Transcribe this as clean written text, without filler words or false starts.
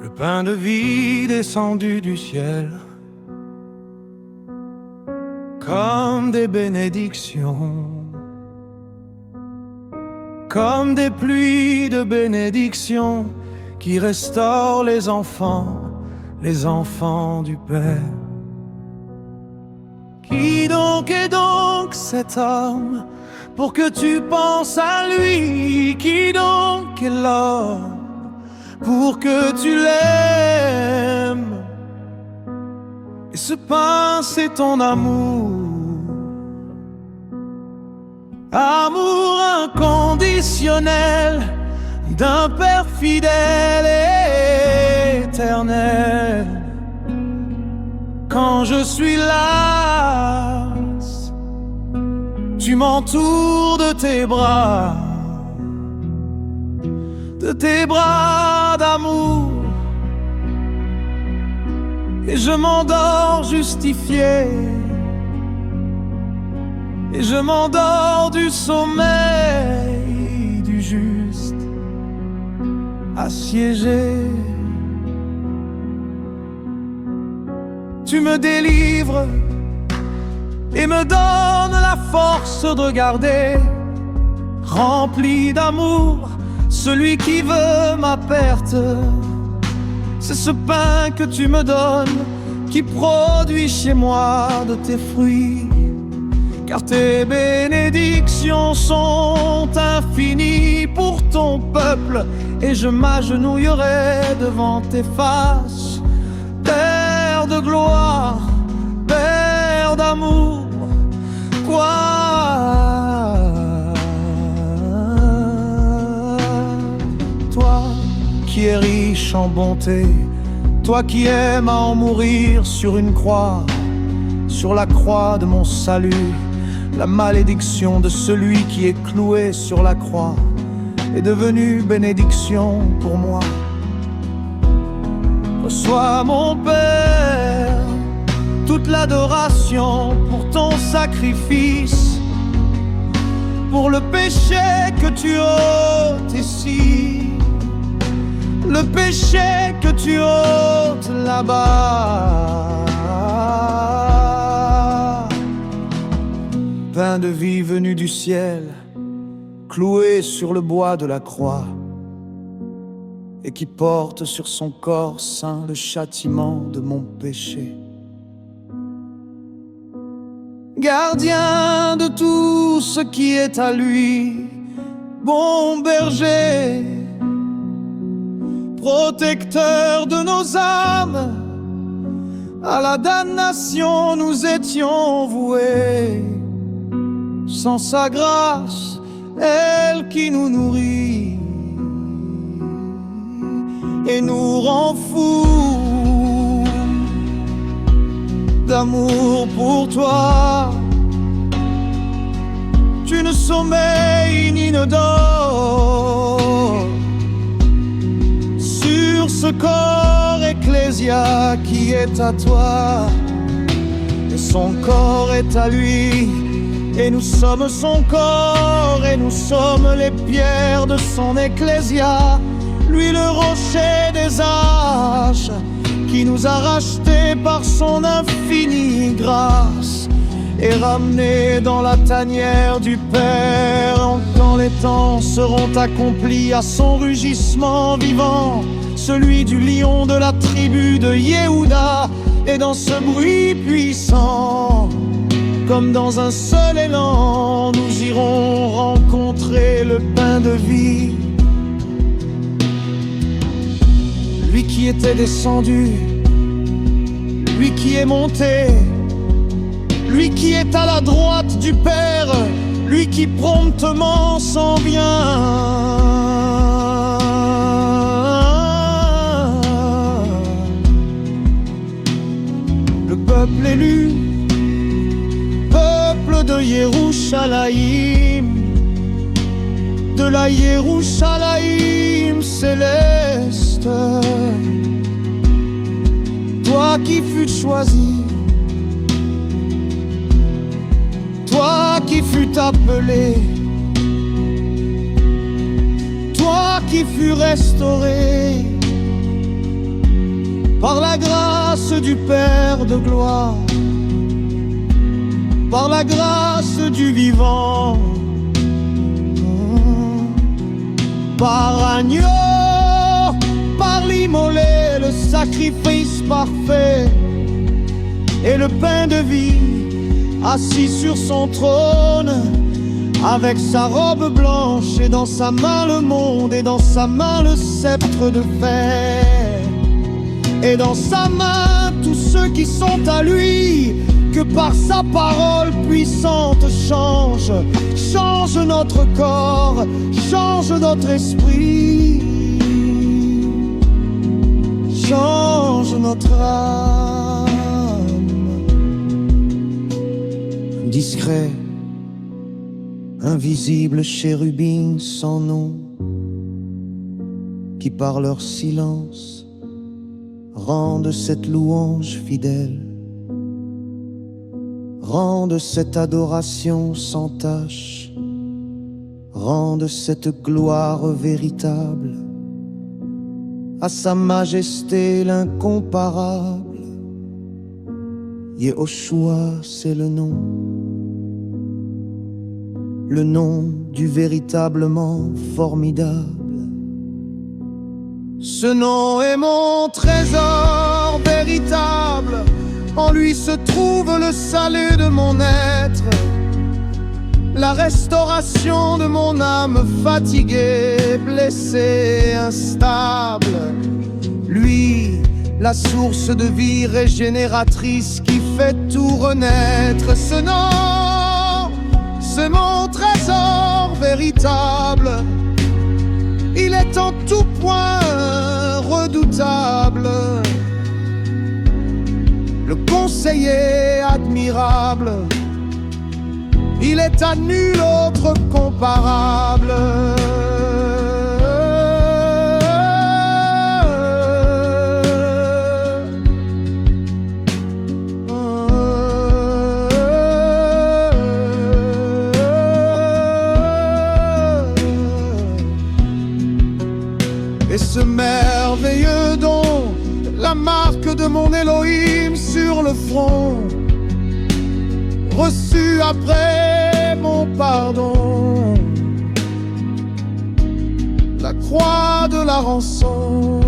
Le pain de vie descendu du ciel, comme des bénédictions, comme des pluies de bénédictions qui restaurent les enfants du Père. Qui donc est donc cet homme pour que tu penses à lui? Qui donc est l'homme pour que tu l'aimes? Et ce pain, c'est ton amour, amour inconditionnel d'un Père fidèle et éternel. Quand je suis las, tu m'entoures de tes bras d'amour, et je m'endors justifié, et je m'endors du sommeil du juste assiégé. Tu me délivres et me donnes la force de garder, rempli d'amour, celui qui veut ma perte. C'est ce pain que tu me donnes qui produit chez moi de tes fruits, car tes bénédictions sont infinies pour ton peuple, et je m'agenouillerai devant tes faces. Père de gloire, Père d'amour, quoi? Toi qui es riche en bonté, toi qui aimes à en mourir sur une croix, sur la croix de mon salut, la malédiction de celui qui est cloué sur la croix est devenue bénédiction pour moi. Reçois, mon Père, toute l'adoration pour ton sacrifice, pour le péché que tu ôtes ici, le péché que tu ôtes là-bas. Pain de vie venu du ciel, cloué sur le bois de la croix, et qui porte sur son corps saint le châtiment de mon péché. Gardien de tout ce qui est à lui, bon berger, protecteur de nos âmes, à la damnation nous étions voués. Sans sa grâce, elle qui nous nourrit et nous rend fous d'amour pour toi. Tu ne sommeilles ni ne dors sur ce corps ecclésia qui est à toi, et son corps est à lui, et nous sommes son corps, et nous sommes les pierres de son ecclésia. Lui le rocher des âges, qui nous a rachetés par son infinie grâce, et ramenés dans la tanière du Père. Quand les temps seront accomplis, à son rugissement vivant, celui du lion de la tribu de Yehuda, et dans ce bruit puissant, comme dans un seul élan, nous irons rencontrer le pain de vie. Lui qui était descendu, lui qui est monté, lui qui est à la droite du Père, lui qui promptement s'en vient. Le peuple élu, peuple de Yerushalayim, de la Yerushalayim céleste. Toi qui fus choisi, toi qui fus appelé, toi qui fus restauré, par la grâce du Père de gloire, par la grâce du vivant, par agneau, par l'immolé, le sacrifice parfait et le pain de vie, assis sur son trône, avec sa robe blanche et dans sa main le monde, et dans sa main le sceptre de fer, et dans sa main tous ceux qui sont à lui, que par sa parole puissante change notre corps, change notre esprit, change notre âme. Discret, invisible chérubin sans nom, qui par leur silence rendent cette louange fidèle, rendent cette adoration sans tache, rendent cette gloire véritable à sa majesté l'incomparable. Yehoshua, c'est le nom du véritablement formidable. Ce nom est mon trésor véritable, en lui se trouve le salut de mon être, la restauration de mon âme fatiguée, blessée, instable. Lui, la source de vie régénératrice qui fait tout renaître. Ce nom, c'est mon trésor véritable. Il est en tout point redoutable, le conseiller admirable. Il est à nul autre comparable. Et ce merveilleux don, la marque de mon Elohim sur le front, reçu après mon pardon, la croix de la rançon.